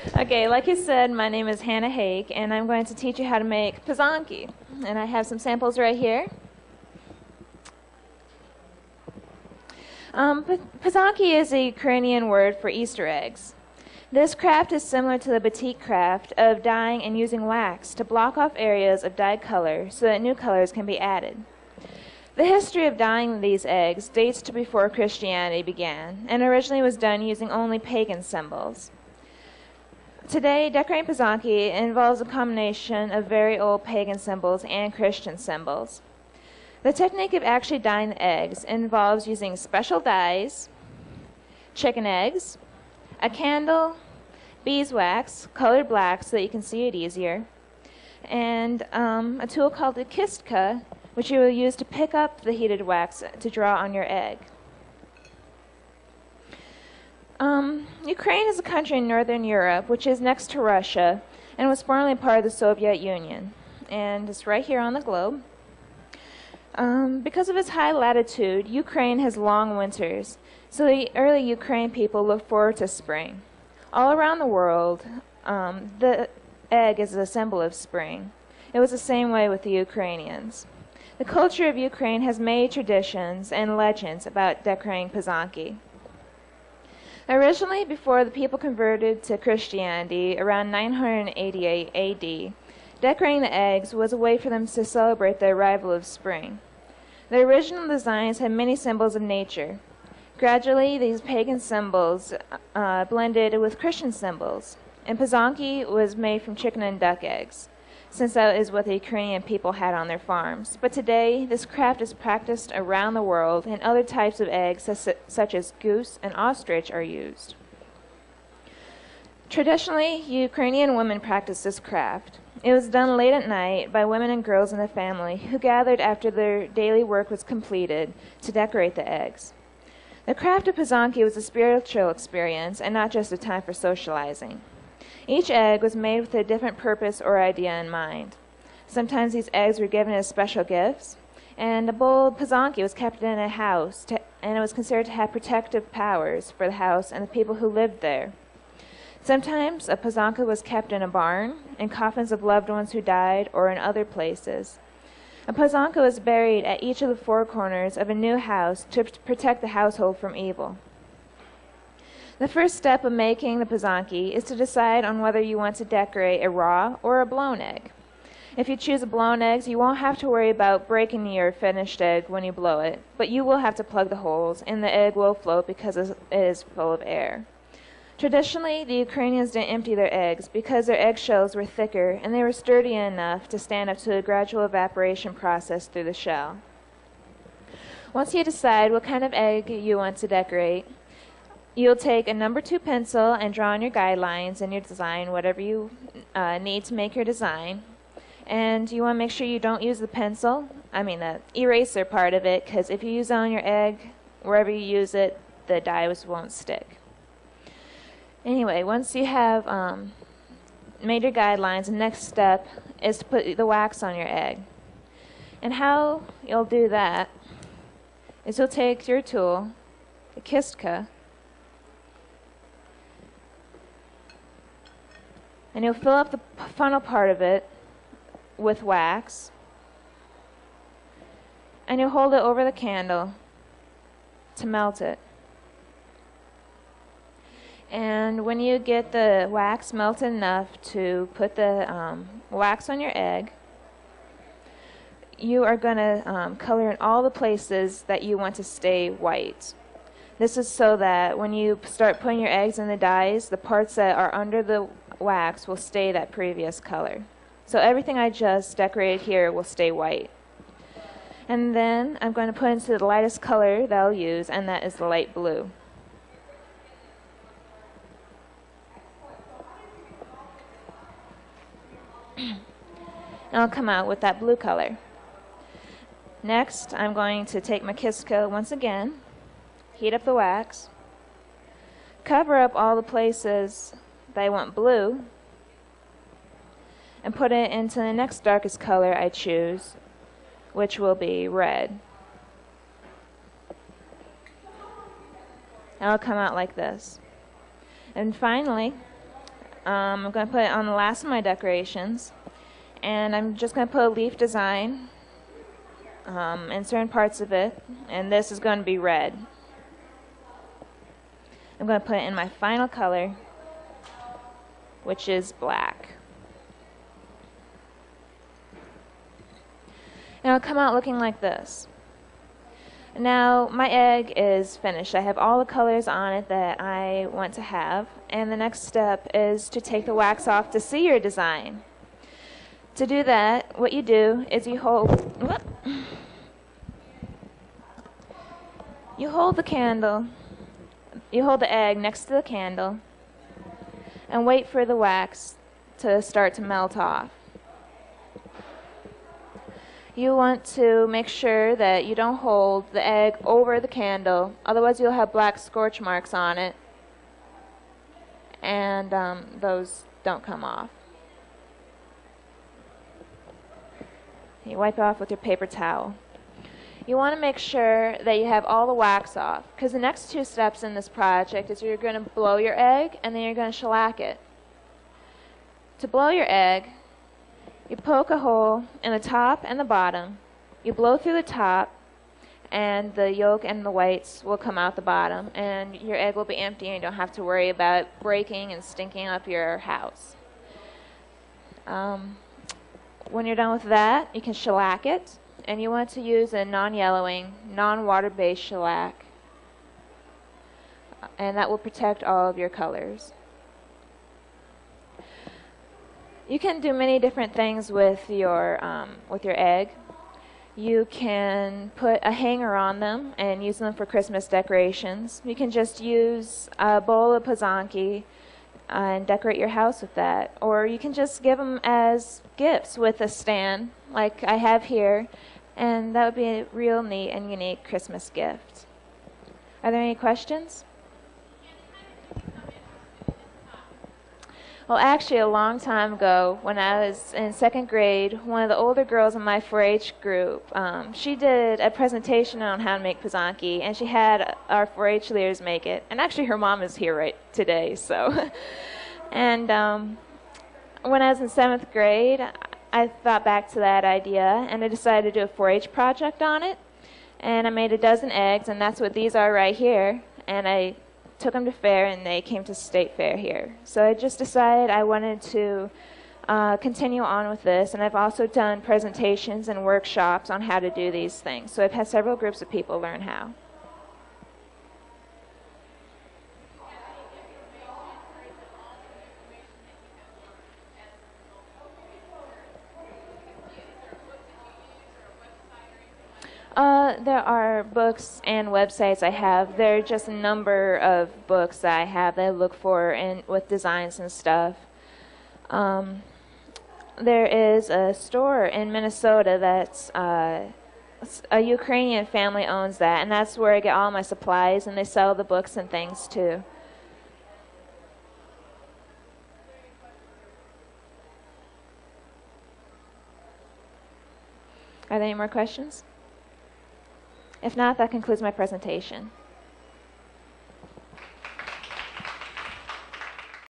Okay, like you said, my name is Hannah Hake, and I'm going to teach you how to make Pysanky. And I have some samples right here. Pysanky is a Ukrainian word for Easter eggs. This craft is similar to the batik craft of dyeing and using wax to block off areas of dyed color so that new colors can be added. The history of dyeing these eggs dates to before Christianity began, and originally was done using only pagan symbols. Today, decorating Pysanky involves a combination of very old pagan symbols and Christian symbols. The technique of actually dyeing the eggs involves using special dyes, chicken eggs, a candle, beeswax, colored black so that you can see it easier, and a tool called the Chickasaw, which you will use to pick up the heated wax to draw on your egg. Ukraine is a country in northern Europe, which is next to Russia, and was formerly part of the Soviet Union, and it's right here on the globe. Because of its high latitude, Ukraine has long winters, so the early Ukraine people look forward to spring. All around the world, the egg is a symbol of spring. It was the same way with the Ukrainians. The culture of Ukraine has many traditions and legends about decorating Pysanky. Originally, before the people converted to Christianity around 988 AD, decorating the eggs was a way for them to celebrate the arrival of spring. The original designs had many symbols of nature. Gradually, these pagan symbols blended with Christian symbols, and Pysanky was made from chicken and duck eggs, since that is what the Ukrainian people had on their farms. But today, this craft is practiced around the world, and other types of eggs, such as goose and ostrich, are used. Traditionally, Ukrainian women practiced this craft. It was done late at night by women and girls in the family who gathered after their daily work was completed to decorate the eggs. The craft of Pysanky was a spiritual experience and not just a time for socializing. Each egg was made with a different purpose or idea in mind. Sometimes these eggs were given as special gifts, and a bowl of Pysanky was kept in a house, and it was considered to have protective powers for the house and the people who lived there. Sometimes a Pysanky was kept in a barn, in coffins of loved ones who died, or in other places. A Pysanky was buried at each of the four corners of a new house to protect the household from evil. The first step of making the Pysanky is to decide on whether you want to decorate a raw or a blown egg. If you choose a blown egg, you won't have to worry about breaking your finished egg when you blow it, but you will have to plug the holes, and the egg will float because it is full of air. Traditionally, the Ukrainians didn't empty their eggs because their eggshells were thicker and they were sturdy enough to stand up to a gradual evaporation process through the shell. Once you decide what kind of egg you want to decorate, you'll take a number 2 pencil and draw on your guidelines and your design, whatever you need to make your design. And you want to make sure you don't use the the eraser part of it, because if you use it on your egg, wherever you use it, the dyes won't stick. Anyway, once you have made your guidelines, the next step is to put the wax on your egg. And how you'll do that is you'll take your tool, the Chickasaw, and you'll fill up the funnel part of it with wax, and you'll hold it over the candle to melt it. And when you get the wax melted enough to put the wax on your egg, you are going to color in all the places that you want to stay white. This is so that when you start putting your eggs in the dyes, the parts that are under the wax will stay that previous color. So everything I just decorated here will stay white. And then I'm going to put into the lightest color that I'll use, and that is the light blue. And I'll come out with that blue color. Next, I'm going to take my Chickasaw once again, heat up the wax, cover up all the places that I want blue, and put it into the next darkest color I choose, which will be red. And it'll come out like this. And finally, I'm going to put it on the last of my decorations. And I'm just going to put a leaf design in certain parts of it. And this is going to be red. I'm going to put it in my final color, which is black. And it'll come out looking like this. Now my egg is finished. I have all the colors on it that I want to have, and the next step is to take the wax off to see your design. To do that, what you do is you hold the candle, you hold the egg next to the candle and wait for the wax to start to melt off. You want to make sure that you don't hold the egg over the candle, otherwise you'll have black scorch marks on it, and those don't come off. You wipe it off with your paper towel. You want to make sure that you have all the wax off, because the next two steps in this project is you're going to blow your egg and then you're going to shellac it. To blow your egg, you poke a hole in the top and the bottom. You blow through the top, and the yolk and the whites will come out the bottom, and your egg will be empty, and you don't have to worry about it breaking and stinking up your house. When you're done with that, you can shellac it, and you want to use a non-yellowing, non-water-based shellac, and that will protect all of your colors. You can do many different things with your egg. You can put a hanger on them and use them for Christmas decorations. You can just use a bowl of Pysanky and decorate your house with that. Or you can just give them as gifts with a stand, like I have here, and that would be a real neat and unique Christmas gift. Are there any questions? Well, actually, a long time ago, when I was in second grade, one of the older girls in my 4-H group, she did a presentation on how to make Pysanky, and she had our 4-H leaders make it. And actually, her mom is here right today, so. And when I was in 7th grade, I thought back to that idea, and I decided to do a 4-H project on it. And I made a dozen eggs, and that's what these are right here. And I took them to fair, and they came to state fair here. So I just decided I wanted to continue on with this, and I've also done presentations and workshops on how to do these things. So I've had several groups of people learn how. There are books and websites I have. There are just a number of books that I have that I look for with designs and stuff. There is a store in Minnesota that's a Ukrainian family owns that, and that's where I get all my supplies, and they sell the books and things too. Are there any more questions? If not, that concludes my presentation.